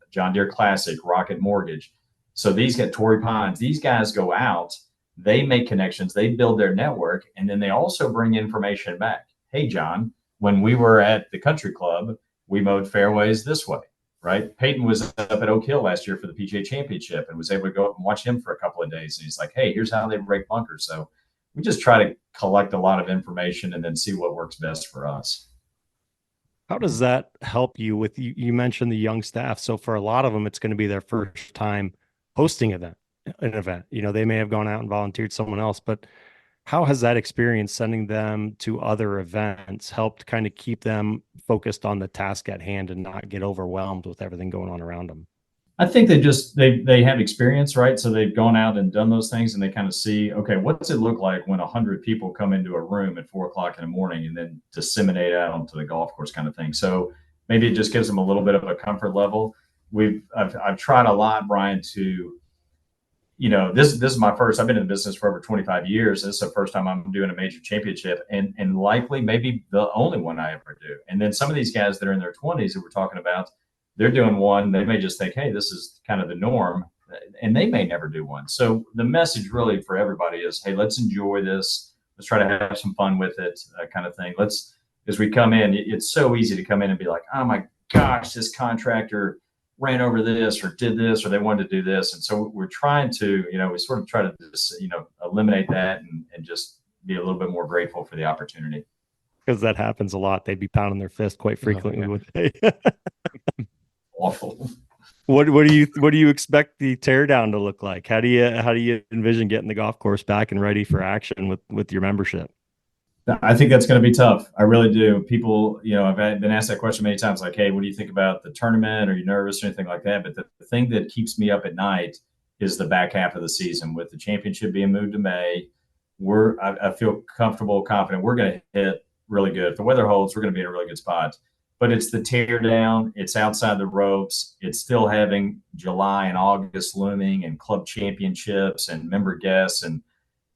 John Deere Classic, Rocket Mortgage. So these get Torrey Pines. These guys go out, they make connections, they build their network, and then they also bring information back. Hey, John, when we were at the country club, we mowed fairways this way, right? Peyton was up at Oak Hill last year for the PGA Championship and was able to go up and watch him for a couple of days. And he's like, hey, here's how they break bunkers. So we just try to collect a lot of information and then see what works best for us. How does that help you with, you mentioned the young staff. So for a lot of them, it's going to be their first time hosting an event. They may have gone out and volunteered someone else, but how has that experience sending them to other events helped kind of keep them focused on the task at hand and not get overwhelmed with everything going on around them? I think they have experience, right? So they've gone out and done those things and they kind of see, okay, what does it look like when 100 people come into a room at 4 o'clock in the morning and then disseminate out onto the golf course kind of thing. So maybe it just gives them a little bit of a comfort level. I've tried a lot, Brian, to, this is my first, I've been in the business for over 25 years. This is the first time I'm doing a major championship and likely maybe the only one I ever do. And then some of these guys that are in their 20s that we're talking about, they're doing one, they may just think, hey, this is kind of the norm, and they may never do one. So the message really for everybody is, hey, let's enjoy this. Let's try to have some fun with it, kind of thing. As we come in, it's so easy to come in and be like, oh my gosh, this contractor ran over this or did this, or they wanted to do this. And so we're trying to, we sort of try to just, eliminate that and just be a little bit more grateful for the opportunity. Because that happens a lot. They'd be pounding their fist quite frequently with awful. What do you expect the teardown to look like? How do you envision getting the golf course back and ready for action with your membership? I think that's going to be tough. I really do. People, I've been asked that question many times, like, hey, what do you think about the tournament? Are you nervous or anything like that? But the thing that keeps me up at night is the back half of the season. With the championship being moved to May, I feel comfortable, confident we're going to hit really good. If the weather holds, we're going to be in a really good spot. But it's the tear down. It's outside the ropes. It's still having July and August looming and club championships and member guests and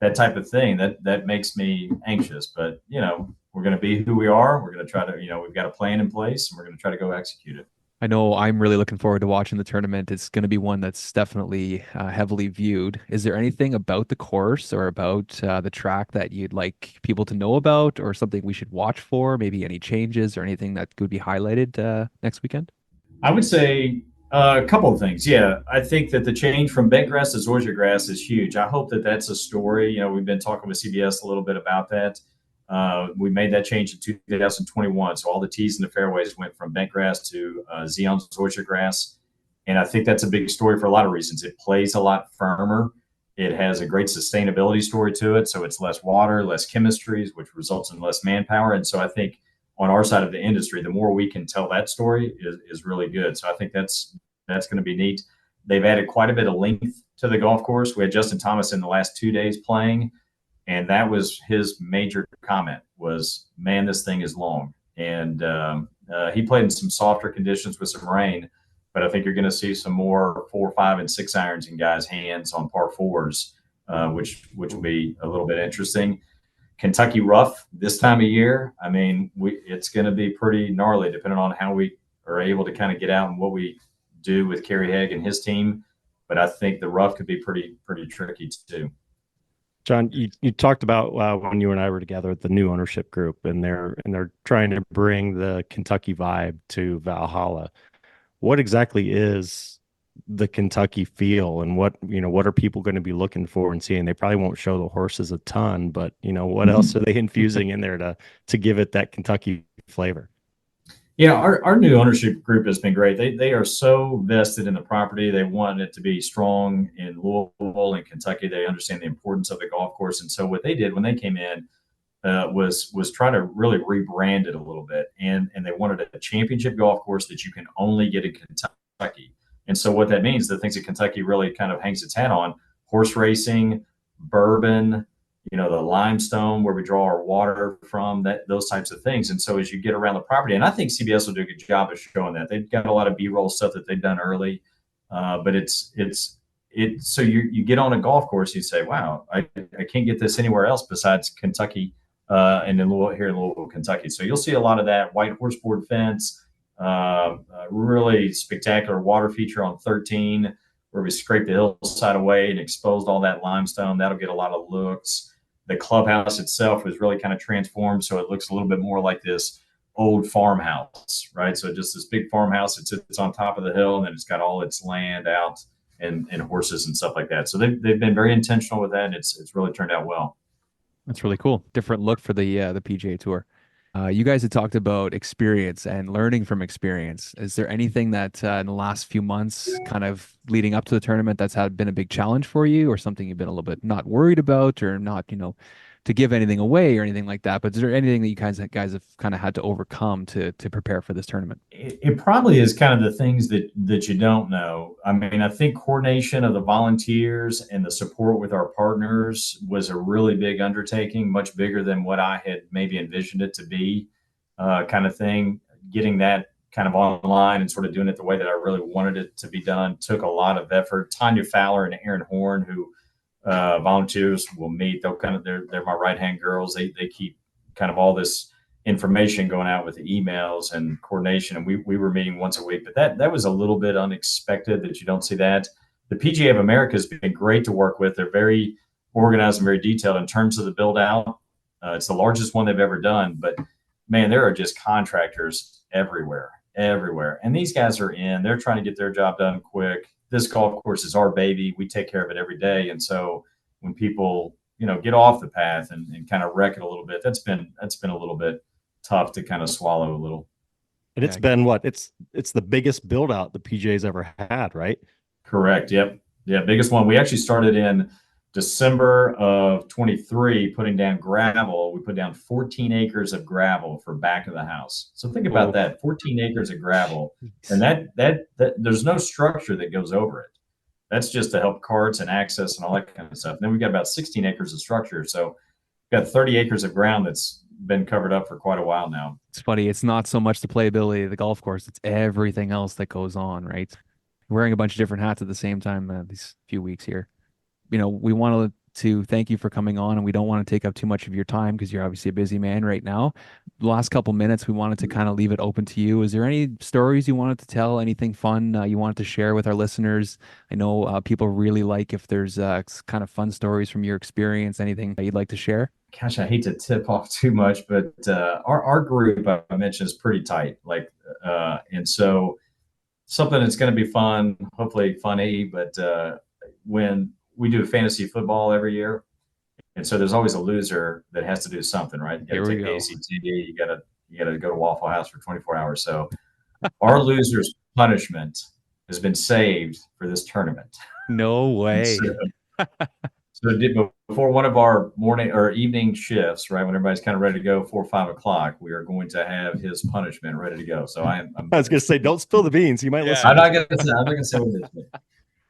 that type of thing. That makes me anxious. But, we're going to be who we are. We're going to try to, we've got a plan in place and we're going to try to go execute it. I know I'm really looking forward to watching the tournament. It's going to be one that's definitely heavily viewed. Is there anything about the course or about the track that you'd like people to know about, or something we should watch for? Maybe any changes or anything that could be highlighted next weekend? I would say a couple of things. Yeah, I think that the change from bent grass to Zoysia grass is huge. I hope that that's a story. We've been talking with CBS a little bit about that. We made that change in 2021. So all the tees and the fairways went from bent grass to Xeon Zoysia grass. And I think that's a big story for a lot of reasons. It plays a lot firmer. It has a great sustainability story to it. So it's less water, less chemistries, which results in less manpower. And so I think on our side of the industry, the more we can tell that story is really good. So I think that's going to be neat. They've added quite a bit of length to the golf course. We had Justin Thomas in the last 2 days playing. And that was his major comment was, man, this thing is long. And he played in some softer conditions with some rain, but I think you're going to see some more 4, 5, and 6 irons in guys' hands on par fours, which will be a little bit interesting. Kentucky rough this time of year. I mean, it's going to be pretty gnarly depending on how we are able to kind of get out and what we do with Kerry Haig and his team. But I think the rough could be pretty tricky too. John, you talked about when you and I were together at the new ownership group, and they're trying to bring the Kentucky vibe to Valhalla. What exactly is the Kentucky feel, and what are people going to be looking for and seeing? They probably won't show the horses a ton, but what else are they infusing in there to give it that Kentucky flavor? Yeah, our new ownership group has been great. They are so vested in the property. They want it to be strong in Louisville and Kentucky. They understand the importance of the golf course, and so what they did when they came in was try to really rebrand it a little bit, and they wanted a championship golf course that you can only get in Kentucky. And so what that means, the things that Kentucky really kind of hangs its hat on: horse racing, bourbon, the limestone where we draw our water from, those types of things. And so as you get around the property, and I think CBS will do a good job of showing that. They've got a lot of B-roll stuff that they've done early, but it's so you get on a golf course, you say, wow, I can't get this anywhere else besides Kentucky, and in here in Louisville, Kentucky. So you'll see a lot of that white horseboard fence, really spectacular water feature on 13, where we scraped the hillside away and exposed all that limestone. That'll get a lot of looks. The clubhouse itself was really kind of transformed, so it looks a little bit more like this old farmhouse, right? So just this big farmhouse that sits on top of the hill, and then it's got all its land out and horses and stuff like that. So they've been very intentional with that, and it's really turned out well. That's really cool. Different look for the PGA Tour. You guys had talked about experience and learning from experience. Is there anything that in the last few months, kind of leading up to the tournament, that's been a big challenge for you, or something you've been a little bit not worried about, or not, to give anything away or anything like that? But is there anything that you guys have kind of had to overcome to prepare for this tournament? It probably is kind of the things that you don't know. I mean, I think coordination of the volunteers and the support with our partners was a really big undertaking, much bigger than what I had maybe envisioned it to be, kind of thing. Getting that kind of online and sort of doing it the way that I really wanted it to be done took a lot of effort. Tanya Fowler and Aaron Horn, who volunteers will meet, they're my right hand girls. They keep kind of all this information going out with the emails and coordination, and we were meeting once a week. But that was a little bit unexpected that you don't see that. The PGA of America has been great to work with. They're very organized and very detailed in terms of the build out. It's the largest one they've ever done, but man, there are just contractors everywhere. And these guys they're trying to get their job done quick. This golf course is our baby. We take care of it every day. And so when people, get off the path and kind of wreck it a little bit, that's been a little bit tough to kind of swallow a little. And it's been it's the biggest build out the PGA's ever had, right? Correct. Yep. Yeah. Biggest one. We actually started in December of 23 putting down gravel. We put down 14 acres of gravel for back of the house. So think about that, 14 acres of gravel. And that there's no structure that goes over it. That's just to help carts and access and all that kind of stuff. And then we've got about 16 acres of structure. So we've got 30 acres of ground that's been covered up for quite a while now. It's funny. It's not so much the playability of the golf course. It's everything else that goes on, right? Wearing a bunch of different hats at the same time these few weeks here. We wanted to thank you for coming on, and we don't want to take up too much of your time because you're obviously a busy man right now. The last couple minutes, we wanted to kind of leave it open to you. Is there any stories you wanted to tell, anything fun you wanted to share with our listeners? I know people really like if there's kind of fun stories from your experience, anything that you'd like to share? Gosh, I hate to tip off too much, but our group I mentioned is pretty tight. And so something that's going to be fun, hopefully funny, but when we do fantasy football every year, and so there's always a loser that has to do something, right? You got to take the ACT, you got to go to Waffle House for 24 hours. So our loser's punishment has been saved for this tournament. No way. So before one of our morning or evening shifts, right, when everybody's kind of ready to go, 4 or 5 o'clock, we are going to have his punishment ready to go. So I was going to say, don't spill the beans. You might listen. I'm not going to say what it is.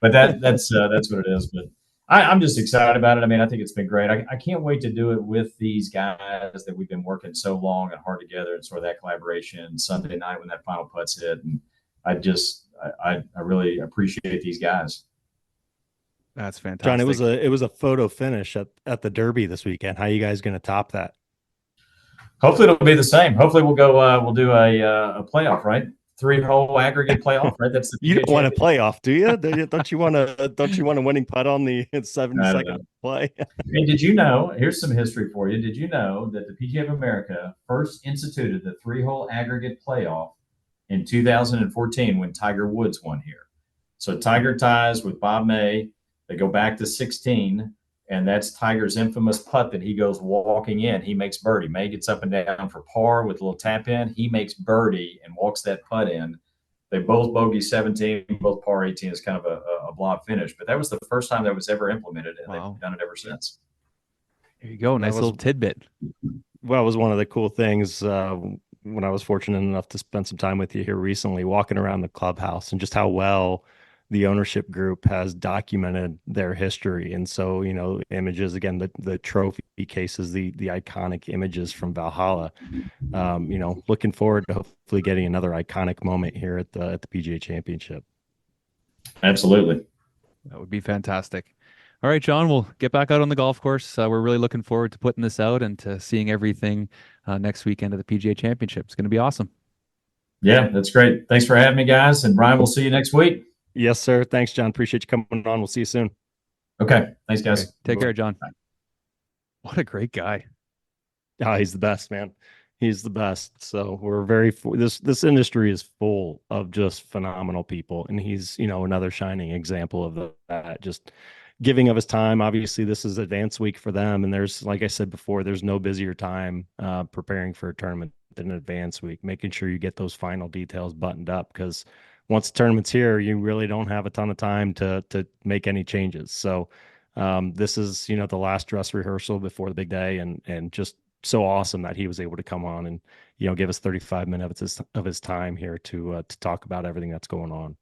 But that's what it is. But I'm just excited about it. I mean, I think it's been great. I can't wait to do it with these guys that we've been working so long and hard together, and sort of that collaboration Sunday night when that final putt's hit. And I really appreciate these guys. That's John, fantastic. it was a photo finish at the Derby this weekend. How are you guys going to top that? Hopefully it'll be the same. Hopefully we'll go. We'll do a playoff, right? 3-hole aggregate playoff, right? That's the You PGA don't want a Championship. playoff, do you? Don't you want a winning putt on the I don't know. 72nd play? Hey, did you know? Here's some history for you. Did you know that the PGA of America first instituted the 3-hole aggregate playoff in 2014 when Tiger Woods won here? So Tiger ties with Bob May. They go back to 16, and that's Tiger's infamous putt that he goes walking in. He makes birdie. May gets up and down for par with a little tap in. He makes birdie and walks that putt in. They both bogey 17, both par 18 is kind of a blob finish. But that was the first time that was ever implemented, and Wow. they've done it ever since. Here you go. That Nice was little tidbit. Well, it was one of the cool things when I was fortunate enough to spend some time with you here recently, walking around the clubhouse and just how well the ownership group has documented their history. And so, images again, the trophy cases, the iconic images from Valhalla. Looking forward to hopefully getting another iconic moment here at the PGA Championship. Absolutely. That would be fantastic. All right, John, we'll get back out on the golf course. We're really looking forward to putting this out and to seeing everything next weekend of the PGA Championship. It's going to be awesome. Yeah, that's great. Thanks for having me, guys. And Brian, we'll see you next week. Yes, sir. Thanks, John. Appreciate you coming on. We'll see you soon. Okay. Thanks, guys. Okay. Take care, John. Bye. What a great guy. Oh, he's the best, man. He's the best. So we're this industry is full of just phenomenal people, and he's another shining example of that. Just giving of his time. Obviously, this is advanced week for them, and there's, like I said before, there's no busier time preparing for a tournament than an advanced week. Making sure you get those final details buttoned up, because once the tournament's here, you really don't have a ton of time to make any changes. So this is the last dress rehearsal before the big day, and just so awesome that he was able to come on and give us 35 minutes of his time here to talk about everything that's going on.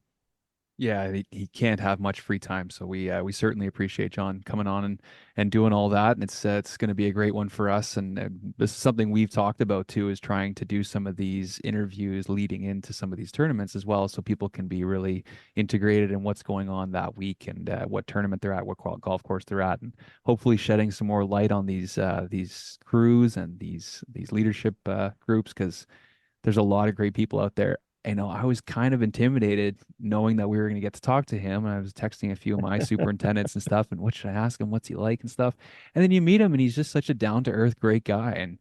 Yeah, he can't have much free time, so we certainly appreciate John coming on and doing all that, and it's going to be a great one for us. And this is something we've talked about too, is trying to do some of these interviews leading into some of these tournaments as well, so people can be really integrated in what's going on that week and what tournament they're at, what golf course they're at, and hopefully shedding some more light on these crews and these leadership groups, because there's a lot of great people out there. I was kind of intimidated knowing that we were going to get to talk to him. And I was texting a few of my superintendents and stuff. And what should I ask him? What's he like and stuff? And then you meet him, and he's just such a down to earth, great guy. And,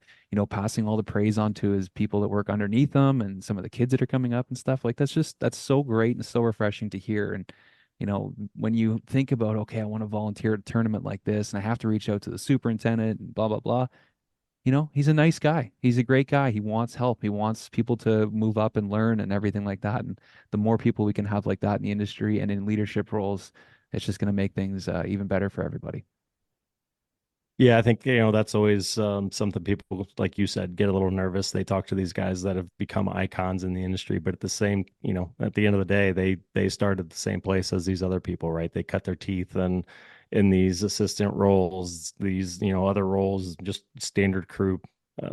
passing all the praise on to his people that work underneath him and some of the kids that are coming up and stuff. Like, that's so great and so refreshing to hear. And, when you think about, okay, I want to volunteer at a tournament like this and I have to reach out to the superintendent and blah, blah, blah. He's a nice guy. He's a great guy. He wants help. He wants people to move up and learn and everything like that. And the more people we can have like that in the industry and in leadership roles, it's just going to make things even better for everybody. Yeah, I think that's always something people, like you said, get a little nervous. They talk to these guys that have become icons in the industry, but at the end of the day, they started the same place as these other people, right? They cut their teeth and in these assistant roles, these other roles, just standard crew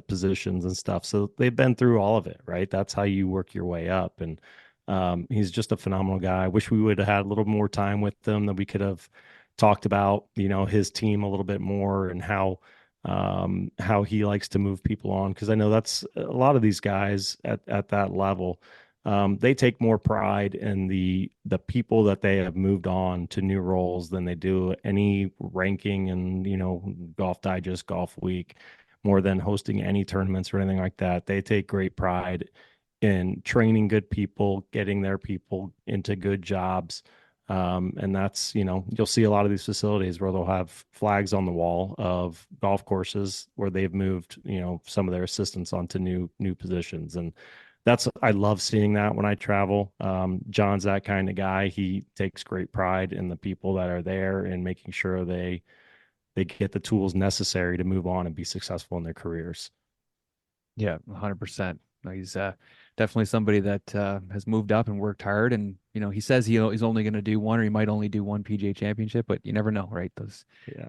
positions and stuff. So they've been through all of it, right? That's how you work your way up. And he's just a phenomenal guy. I wish we would have had a little more time with them, that we could have talked about his team a little bit more and how he likes to move people on, because I know that's a lot of these guys at that level. They take more pride in the people that they have moved on to new roles than they do any ranking and Golf Digest, Golf Week, more than hosting any tournaments or anything like that. They take great pride in training good people, getting their people into good jobs. And that's, you'll see a lot of these facilities where they'll have flags on the wall of golf courses where they've moved, some of their assistants onto new positions. And I love seeing that when I travel. John's that kind of guy. He takes great pride in the people that are there and making sure they get the tools necessary to move on and be successful in their careers. Yeah, 100%. He's definitely somebody that has moved up and worked hard. And, he says he's only going to do one, or he might only do one PGA Championship, but you never know, right? I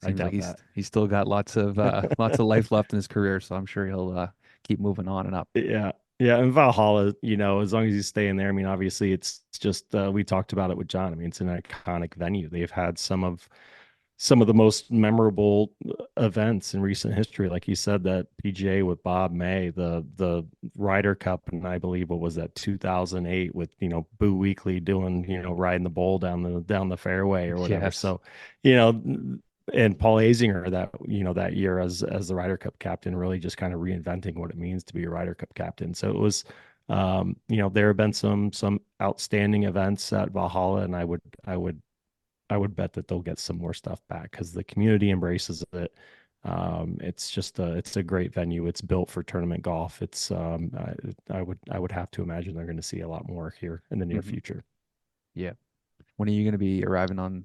Like doubt he's still got lots of life left in his career. So I'm sure he'll keep moving on and up. that. Yeah. Yeah, and Valhalla, as long as you stay in there, I mean, obviously it's just we talked about it with John. I mean, it's an iconic venue. They've had some of the most memorable events in recent history. Like you said, that PGA with Bob May, the Ryder Cup, and I believe what was that 2008 with Boo Weekley doing riding the bowl down the fairway or whatever. Yes. So, you know, and Paul Azinger that year as the Ryder Cup captain, really just kind of reinventing what it means to be a Ryder Cup captain. So it was. There have been some outstanding events at Valhalla, and I would bet that they'll get some more stuff back because the community embraces it. It's a great venue. It's built for tournament golf. I would have to imagine they're going to see a lot more here in the near Hmm. future. Yeah. When are you going to be arriving on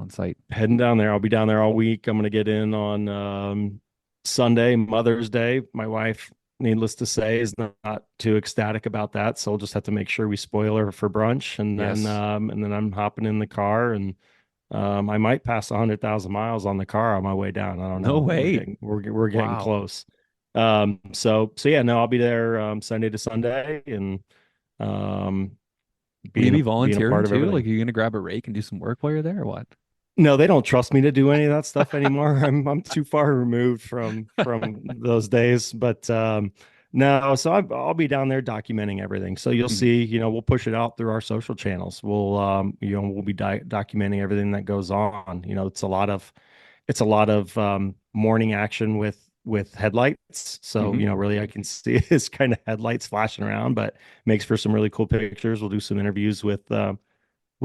site? Heading down there. I'll be down there all week. I'm going to get in on Sunday, Mother's Day. My wife, needless to say, is not too ecstatic about that. So we'll just have to make sure we spoil her for brunch, Yes. and then I'm hopping in the car and I might pass 100,000 miles on the car on my way down. I don't No know. We're way. getting we're getting Wow. close. So yeah, no, I'll be there Sunday to Sunday and um, Will you being be being a volunteering part of too? Like, everything. are you going to grab a rake and do some work while you're there or what? No, they don't trust me to do any of that stuff anymore. I'm too far removed from those days. But no, so I'll be down there documenting everything. So you'll Hmm. see, we'll push it out through our social channels. We'll be documenting everything that goes on. It's a lot of morning action with headlights. So Hmm. really, I can see his kind of headlights flashing around, but makes for some really cool pictures. We'll do some interviews with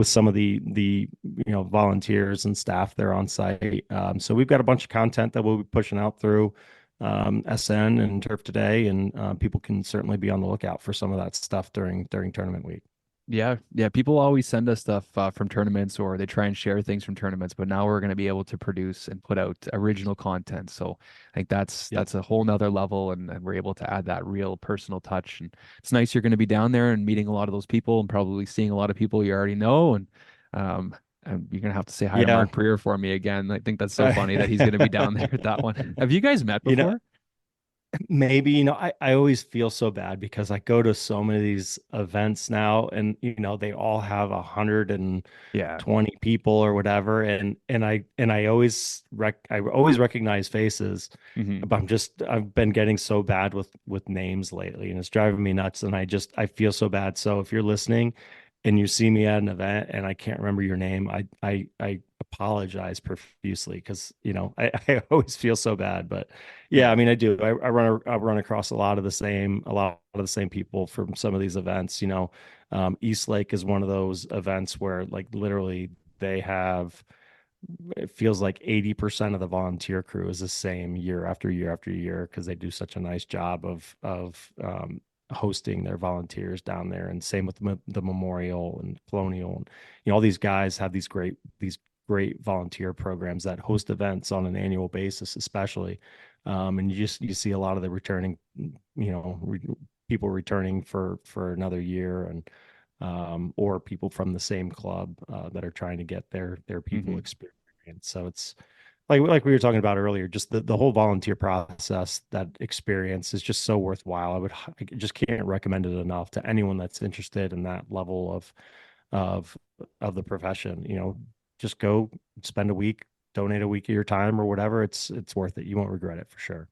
some of the volunteers and staff there on site. So we've got a bunch of content that we'll be pushing out through SN and Turf Today, and people can certainly be on the lookout for some of that stuff during tournament week. Yeah, yeah. People always send us stuff from tournaments, or they try and share things from tournaments. But now we're going to be able to produce and put out original content. So I think that's Yep. that's a whole nother level, and we're able to add that real personal touch. And it's nice you're going to be down there and meeting a lot of those people, and probably seeing a lot of people you already know. Um, and you're gonna have to say hi to Yeah. Mark Prier for me again. I think that's so funny that he's going to be down there at that one. Have you guys met you know, before? Maybe, I always feel so bad because I go to so many of these events now and they all have 120 Yeah. people or whatever. And I always recognize faces, Hmm. but I've been getting so bad with names lately and it's driving me nuts. And I feel so bad. So if you're listening and you see me at an event and I can't remember your name, I apologize profusely because I always feel so bad. But yeah, I Yeah. mean, I do. I run across a lot of the same people from some of these events. East Lake is one of those events where like literally they have it feels like 80% of the volunteer crew is the same year after year after year because they do such a nice job of hosting their volunteers down there. And same with the Memorial and Colonial, and all these guys have these great volunteer programs that host events on an annual basis, especially. And you see a lot of the returning, people returning for another year, and or people from the same club that are trying to get their people Hmm. experience. So it's like we were talking about earlier, just the whole volunteer process, that experience is just so worthwhile. I just can't recommend it enough to anyone that's interested in that level of of the profession. Just go spend a week, donate a week of your time or whatever. It's worth it. You won't regret it for sure.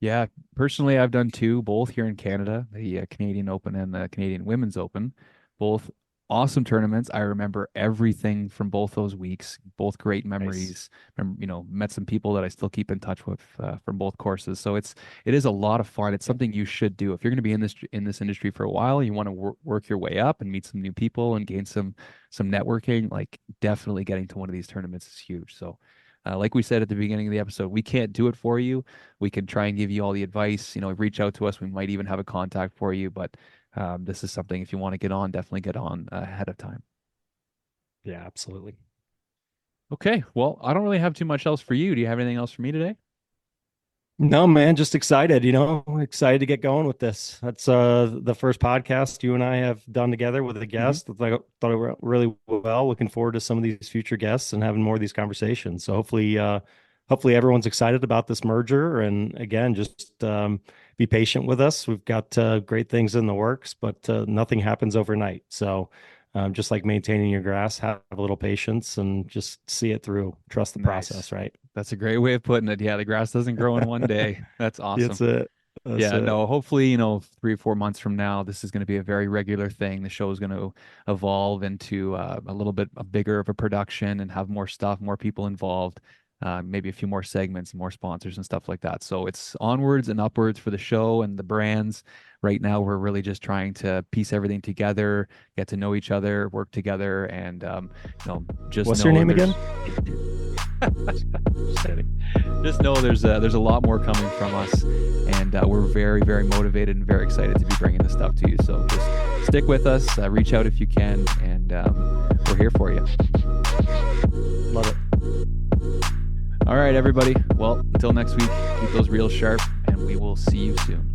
Yeah, personally, I've done two, both here in Canada, the Canadian Open and the Canadian Women's Open, both awesome tournaments. I remember everything from both those weeks, both great Nice. memories. Met some people that I still keep in touch with from both courses. So it is a lot of fun. It's Yep. something you should do if you're going to be in this industry for a while. You want to work your way up and meet some new people and gain some networking. Like definitely getting to one of these tournaments is huge. So. Like we said at the beginning of the episode, we can't do it for you. We can try and give you all the advice. Reach out to us. We might even have a contact for you, but this is something if you want to get on, definitely get on ahead of time. Yeah, absolutely. Okay, well, I don't really have too much else for you. Do you have anything else for me today? No, man, just excited, excited to get going with this. That's the first podcast you and I have done together with a Hmm. guest. I thought it went really well. Looking forward to some of these future guests and having more of these conversations. So hopefully everyone's excited about this merger. And again, just be patient with us. We've got great things in the works, but nothing happens overnight. So just like maintaining your grass, have a little patience and just see it through. Trust the Nice. process, right? That's a great way of putting it. Yeah, the grass doesn't grow in one day. That's awesome. That's it. That's Yeah, it. no, hopefully, 3 or 4 months from now, this is going to be a very regular thing. The show is going to evolve into a little bit bigger of a production and have more stuff, more people involved, maybe a few more segments, more sponsors and stuff like that. So it's onwards and upwards for the show and the brands. Right now, we're really just trying to piece everything together, get to know each other, work together, and just What's your know name there's again? Just kidding. just know there's a lot more coming from us, and we're very, very motivated and very excited to be bringing this stuff to you. So just stick with us, reach out if you can, and we're here for you. Love it. All right, everybody. Well, until next week, keep those reels sharp, and we will see you soon.